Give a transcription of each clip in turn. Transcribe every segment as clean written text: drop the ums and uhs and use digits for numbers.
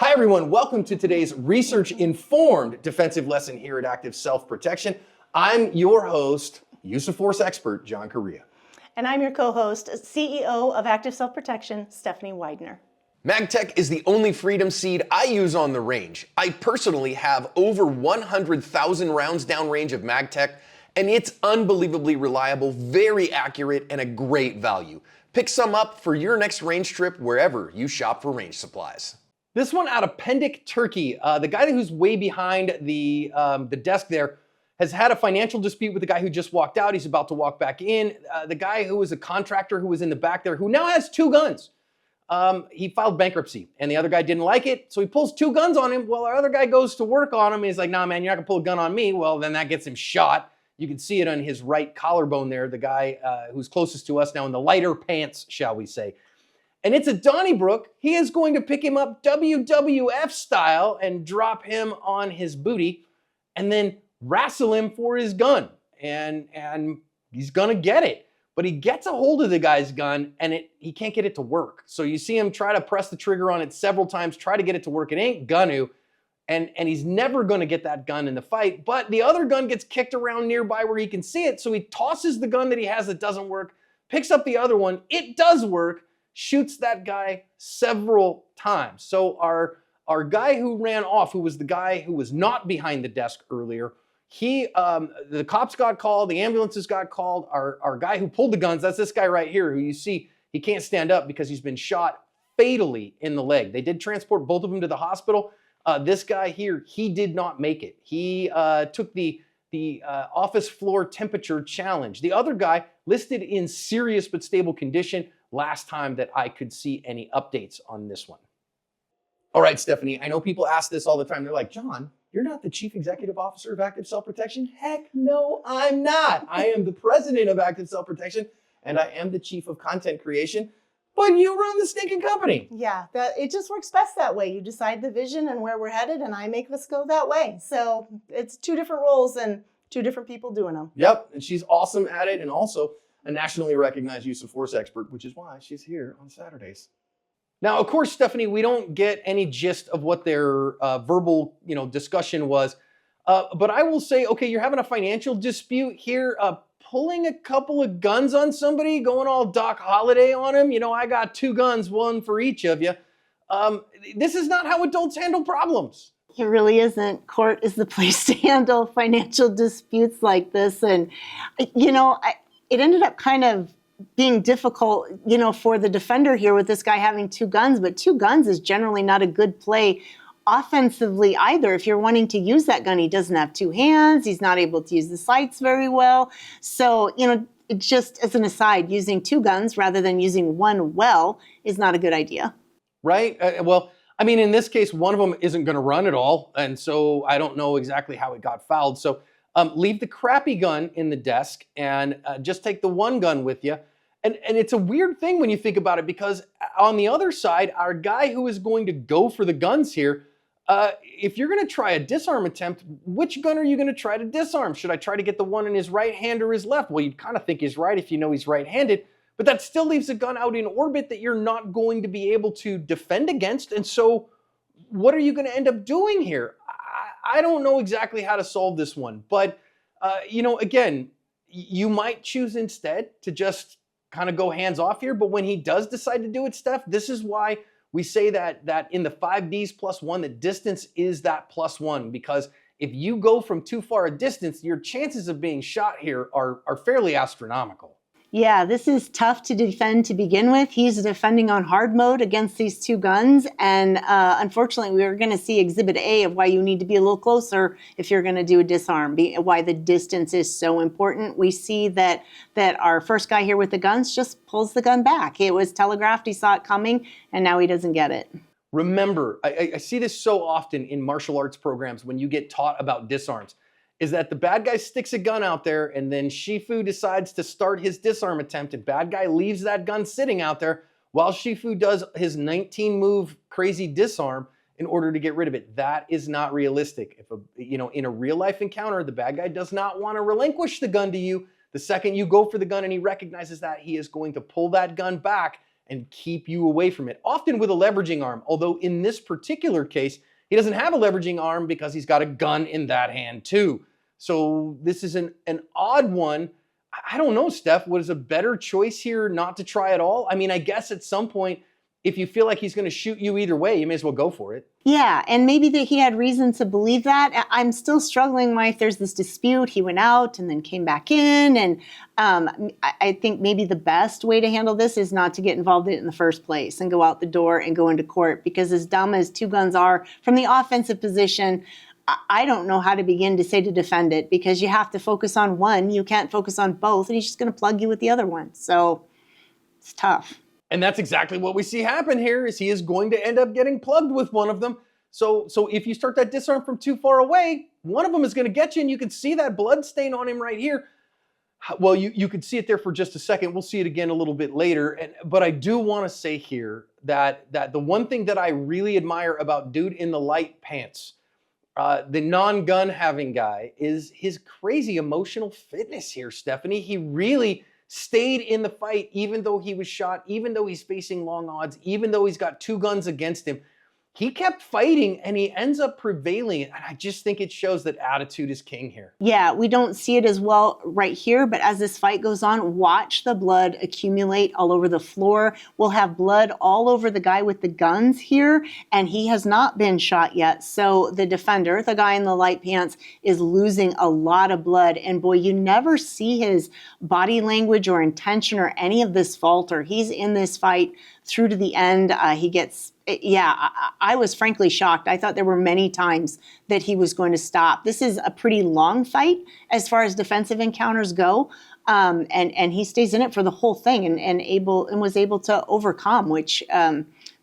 Hi everyone, welcome to today's research-informed defensive lesson here at Active Self-Protection. I'm your host, use of force expert, John Correa. And I'm your co-host, CEO of Active Self-Protection, Stephanie Widener. MagTech is the only freedom seed I use on the range. I personally have over 100,000 rounds downrange of MagTech, and it's unbelievably reliable, very accurate, and a great value. Pick some up for your next range trip wherever you shop for range supplies. This one out of Pendik, Turkey. The guy who's way behind the desk there has had a financial dispute with the guy who just walked out. He's about to walk back in. The guy who was a contractor who was in the back there, who now has two guns. He filed bankruptcy and the other guy didn't like it. So he pulls two guns on him. Well, our other guy goes to work on him. And he's like, nah, man, you're not gonna pull a gun on me. Well, then that gets him shot. You can see it on his right collarbone there, the guy who's closest to us now in the lighter pants, shall we say. And it's a Donnybrook. He is going to pick him up WWF style and drop him on his booty and then wrestle him for his gun. And he's gonna get it. But he gets a hold of the guy's gun and he can't get it to work. So you see him try to press the trigger on it several times, try to get it to work. It ain't gonna. And he's never gonna get that gun in the fight. But the other gun gets kicked around nearby where he can see it. So he tosses the gun that he has that doesn't work, picks up the other one. It does work. Shoots that guy several times. So our guy who ran off, who was the guy who was not behind the desk earlier, the cops got called, the ambulances got called. Our guy who pulled the guns, that's this guy right here, who you see, he can't stand up because he's been shot fatally in the leg. They did transport both of them to the hospital. This guy here, he did not make it. He took the office floor temperature challenge. The other guy listed in serious but stable condition last time that I could see any updates on this one. All right, Stephanie, I know people ask this all the time. They're like, John, you're not the Chief Executive Officer of Active Self-Protection? Heck no, I'm not. I am the President of Active Self-Protection, and I am the Chief of Content Creation, but you run the stinking company. Yeah, it just works best that way. You decide the vision and where we're headed, and I make us go that way. So it's two different roles and two different people doing them. Yep, and she's awesome at it, and also a nationally recognized use of force expert, which is why she's here on Saturdays. Now, of course, Stephanie, we don't get any gist of what their verbal, discussion was. But I will say, okay, you're having a financial dispute here, pulling a couple of guns on somebody, going all Doc Holliday on him. I got two guns, one for each of you. This is not how adults handle problems. It really isn't. Court is the place to handle financial disputes like this. And, it ended up kind of being difficult, for the defender here with this guy having two guns, but two guns is generally not a good play offensively either. If you're wanting to use that gun, he doesn't have two hands. He's not able to use the sights very well. So, just as an aside, using two guns rather than using one well is not a good idea. Right. In this case, one of them isn't going to run at all. And so I don't know exactly how it got fouled. So leave the crappy gun in the desk and just take the one gun with you. And it's a weird thing when you think about it, because on the other side, our guy who is going to go for the guns here, if you're going to try a disarm attempt, which gun are you going to try to disarm? Should I try to get the one in his right hand or his left? Well, you'd kind of think he's right if you know he's right-handed, but that still leaves a gun out in orbit that you're not going to be able to defend against. And so what are you going to end up doing here? I don't know exactly how to solve this one, but again, you might choose instead to just kind of go hands off here. But when he does decide to do it, Steph, this is why we say that in the 5Ds +1, that distance is that +1, because if you go from too far a distance, your chances of being shot here are fairly astronomical. Yeah, this is tough to defend to begin with. He's defending on hard mode against these two guns. And unfortunately, we're going to see Exhibit A of why you need to be a little closer if you're going to do a disarm, why the distance is so important. We see that our first guy here with the guns just pulls the gun back. It was telegraphed, he saw it coming, and now he doesn't get it. Remember, I see this so often in martial arts programs when you get taught about disarms, is that the bad guy sticks a gun out there and then Shifu decides to start his disarm attempt and bad guy leaves that gun sitting out there while Shifu does his 19-move crazy disarm in order to get rid of it. That is not realistic. If in a real life encounter, the bad guy does not want to relinquish the gun to you. The second you go for the gun and he recognizes that, he is going to pull that gun back and keep you away from it, often with a leveraging arm. Although in this particular case, he doesn't have a leveraging arm because he's got a gun in that hand too. So this is an odd one. I don't know, Steph, was a better choice here not to try at all? I mean, I guess at some point, if you feel like he's going to shoot you either way, you may as well go for it. Yeah, and maybe that he had reason to believe that. I'm still struggling with there's this dispute. He went out and then came back in. And I think maybe the best way to handle this is not to get involved in it in the first place and go out the door and go into court. Because as dumb as two guns are from the offensive position, I don't know how to begin to say to defend it, because you have to focus on one. You can't focus on both, and he's just going to plug you with the other one. So it's tough. And that's exactly what we see happen here, is he is going to end up getting plugged with one of them. So if you start that disarm from too far away, one of them is going to get you, and you can see that blood stain on him right here. Well, you could see it there for just a second. We'll see it again a little bit later. But I do want to say here that the one thing that I really admire about Dude in the Light Pants, the non-gun having guy, is his crazy emotional fitness here, Stephanie. He really stayed in the fight, even though he was shot, even though he's facing long odds, even though he's got two guns against him. He kept fighting, and he ends up prevailing. And I just think it shows that attitude is king here. Yeah, we don't see it as well right here, but as this fight goes on, watch the blood accumulate all over the floor. We'll have blood all over the guy with the guns here, and he has not been shot yet. So the defender, the guy in the light pants, is losing a lot of blood. And boy, you never see his body language or intention or any of this falter. He's in this fight through to the end. I was frankly shocked. I thought there were many times that he was going to stop. This is a pretty long fight as far as defensive encounters go. And he stays in it for the whole thing and was able to overcome, which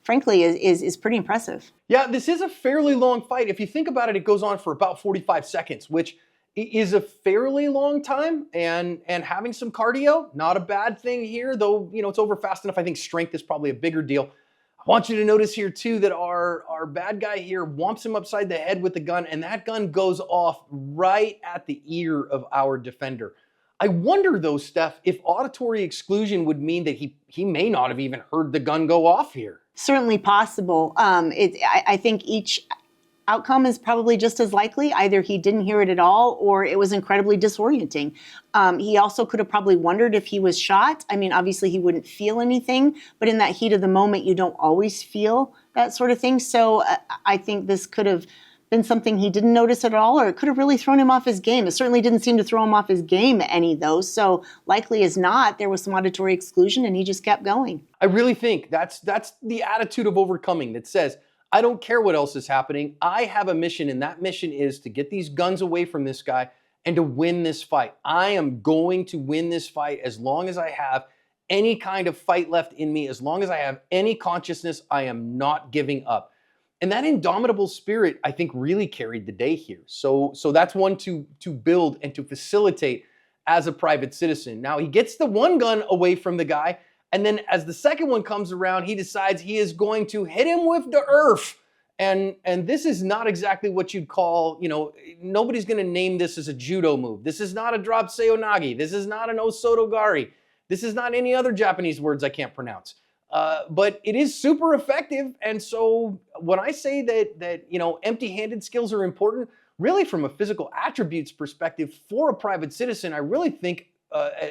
frankly is pretty impressive. Yeah, this is a fairly long fight. If you think about it, it goes on for about 45 seconds, which is a fairly long time, and having some cardio, not a bad thing here, though, it's over fast enough. I think strength is probably a bigger deal. I want you to notice here too that our bad guy here whomps him upside the head with the gun, and that gun goes off right at the ear of our defender. I wonder though, Steph, if auditory exclusion would mean that he may not have even heard the gun go off here. Certainly possible. I think each outcome is probably just as likely. Either he didn't hear it at all, or it was incredibly disorienting. He also could have probably wondered if he was shot. I mean, obviously he wouldn't feel anything, but in that heat of the moment, you don't always feel that sort of thing. So I think this could have been something he didn't notice at all, or it could have really thrown him off his game. It certainly didn't seem to throw him off his game any, though. So likely as not, there was some auditory exclusion, and he just kept going. I really think that's the attitude of overcoming that says, I don't care what else is happening. I have a mission, and that mission is to get these guns away from this guy and to win this fight. I am going to win this fight as long as I have any kind of fight left in me. As long as I have any consciousness, I am not giving up. And that indomitable spirit, I think, really carried the day here. So that's one to build and to facilitate as a private citizen. Now, he gets the one gun away from the guy, and then as the second one comes around, he decides he is going to hit him with the earth. And this is not exactly what you'd call, nobody's going to name this as a judo move. This is not a drop seonagi. This is not an osotogari. This is not any other Japanese words I can't pronounce. But it is super effective. And so when I say that empty-handed skills are important, really from a physical attributes perspective for a private citizen, I really think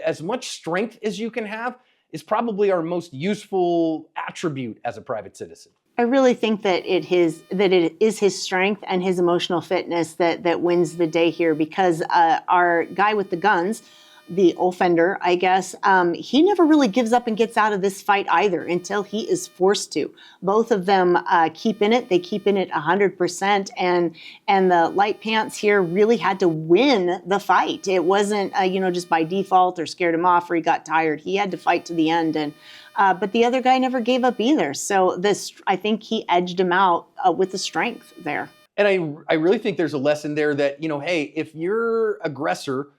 as much strength as you can have is probably our most useful attribute as a private citizen. I really think that it is his strength and his emotional fitness that wins the day here, because our guy with the guns, the offender, I guess, he never really gives up and gets out of this fight either until he is forced to. Both of them keep in it. They keep in it 100%. And the light pants here really had to win the fight. It wasn't, just by default or scared him off or he got tired. He had to fight to the end. And but the other guy never gave up either. So I think he edged him out with the strength there. And I really think there's a lesson there that, hey, if your aggressor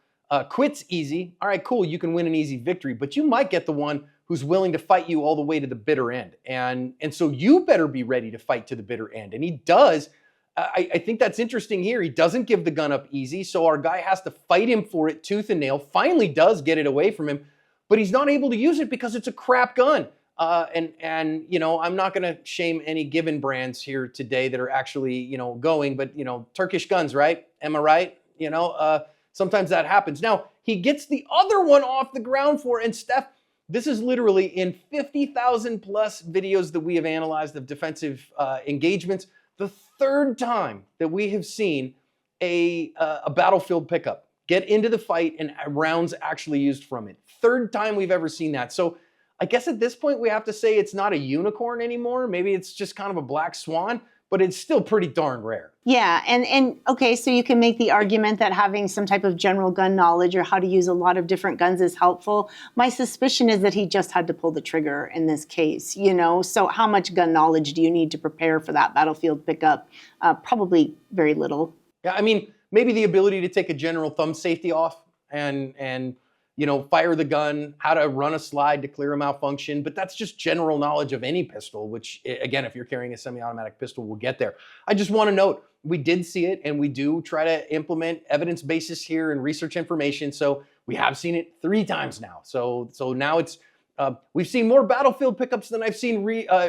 quits easy, all right, cool, you can win an easy victory, but you might get the one who's willing to fight you all the way to the bitter end. And so you better be ready to fight to the bitter end. And he does. I think that's interesting here. He doesn't give the gun up easy, so our guy has to fight him for it tooth and nail, finally does get it away from him, but he's not able to use it because it's a crap gun. And I'm not going to shame any given brands here today that are actually going, but Turkish guns, right? Am I right? Sometimes that happens. Now he gets the other one off the ground floor, and Steph, this is literally in 50,000 plus videos that we have analyzed of defensive engagements, the third time that we have seen a battlefield pickup get into the fight and rounds actually used from it. Third time we've ever seen that. So I guess at this point we have to say it's not a unicorn anymore. Maybe it's just kind of a black swan, but it's still pretty darn rare. Yeah, and okay, so you can make the argument that having some type of general gun knowledge or how to use a lot of different guns is helpful. My suspicion is that he just had to pull the trigger in this case, So how much gun knowledge do you need to prepare for that battlefield pickup? Probably very little. Yeah, I mean, maybe the ability to take a general thumb safety off and fire the gun, how to run a slide to clear a malfunction, but that's just general knowledge of any pistol, which again, if you're carrying a semi-automatic pistol, we'll get there. I just want to note, we did see it and we do try to implement evidence basis here and research information. So we have seen it 3 times now. So now it's, we've seen more battlefield pickups than I've seen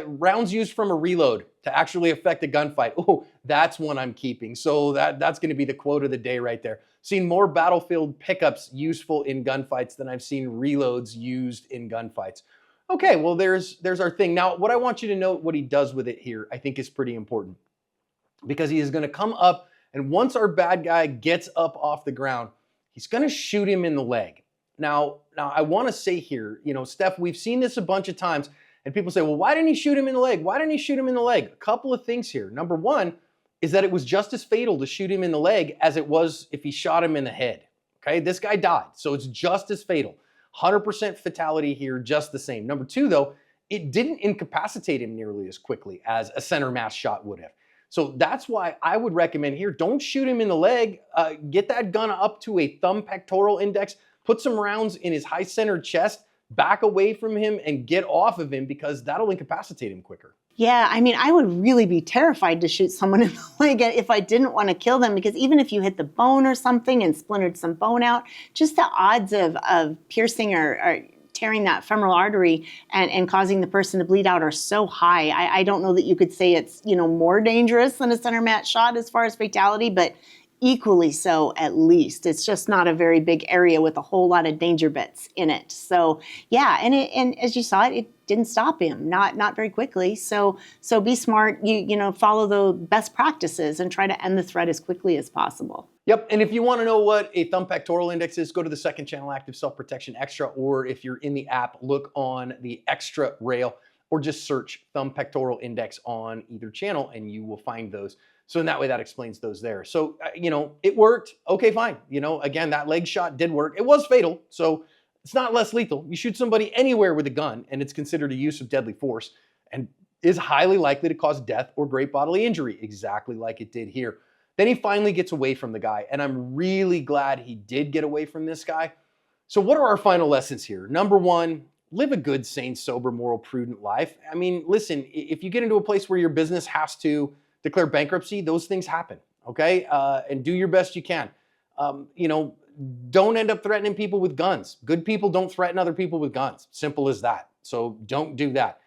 rounds used from a reload to actually affect a gunfight. Oh, that's one I'm keeping. So that's going to be the quote of the day right there. Seen more battlefield pickups useful in gunfights than I've seen reloads used in gunfights. Okay, well, there's our thing. Now, what I want you to note what he does with it here, I think is pretty important, because he is going to come up, and once our bad guy gets up off the ground, he's going to shoot him in the leg. Now I want to say here, Steph, we've seen this a bunch of times, and people say, well, why didn't he shoot him in the leg? Why didn't he shoot him in the leg? A couple of things here. Number one is that it was just as fatal to shoot him in the leg as it was if he shot him in the head. Okay, this guy died, so it's just as fatal. 100% fatality here, just the same. Number two, though, it didn't incapacitate him nearly as quickly as a center mass shot would have. So that's why I would recommend here, don't shoot him in the leg. Get that gun up to a thumb pectoral index, put some rounds in his high centered chest, back away from him and get off of him, because that'll incapacitate him quicker. Yeah, I mean, I would really be terrified to shoot someone in the leg if I didn't want to kill them, because even if you hit the bone or something and splintered some bone out, just the odds of piercing or tearing that femoral artery and causing the person to bleed out are so high. I don't know that you could say it's, more dangerous than a center mass shot as far as fatality, but equally so at least. It's just not a very big area with a whole lot of danger bits in it. So yeah, and as you saw, it didn't stop him, not very quickly. So be smart, follow the best practices and try to end the threat as quickly as possible. Yep, and if you want to know what a thumb pectoral index is, go to the second channel Active Self-Protection Extra, or if you're in the app, look on the extra rail, or just search thumb pectoral index on either channel and you will find those. So in that way, that explains those there. So, it worked. Okay, fine. Again, that leg shot did work. It was fatal, so it's not less lethal. You shoot somebody anywhere with a gun, and it's considered a use of deadly force and is highly likely to cause death or great bodily injury, exactly like it did here. Then he finally gets away from the guy, and I'm really glad he did get away from this guy. So what are our final lessons here? Number one, live a good, sane, sober, moral, prudent life. I mean, listen, if you get into a place where your business has to declare bankruptcy, those things happen, okay? And do your best you can. Don't end up threatening people with guns. Good people don't threaten other people with guns. Simple as that. So don't do that.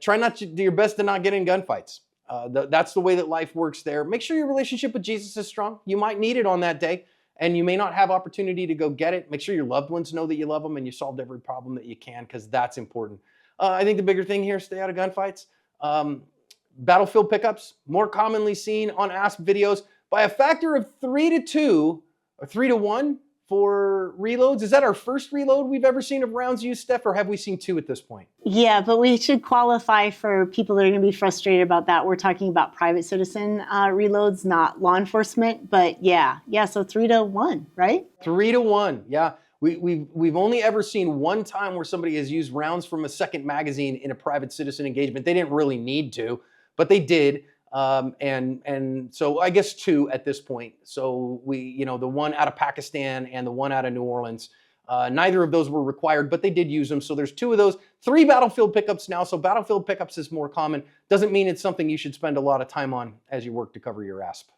Try not to do your best to not get in gunfights. That's the way that life works there. Make sure your relationship with Jesus is strong. You might need it on that day, and you may not have opportunity to go get it. Make sure your loved ones know that you love them and you solved every problem that you can, because that's important. I think the bigger thing here, stay out of gunfights. Battlefield pickups, more commonly seen on ASP videos by a factor of 3 to 2 or 3 to 1 for reloads. Is that our first reload we've ever seen of rounds used, Steph, or have we seen 2 at this point? Yeah, but we should qualify for people that are going to be frustrated about that. We're talking about private citizen reloads, not law enforcement. But yeah, so 3 to 1, right? 3 to 1, yeah. We've only ever seen one time where somebody has used rounds from a second magazine in a private citizen engagement. They didn't really need to, but they did. And so I guess 2 at this point. So the one out of Pakistan and the one out of New Orleans, neither of those were required, but they did use them. So there's 2 of those, 3 battlefield pickups now. So battlefield pickups is more common. Doesn't mean it's something you should spend a lot of time on as you work to cover your ASP.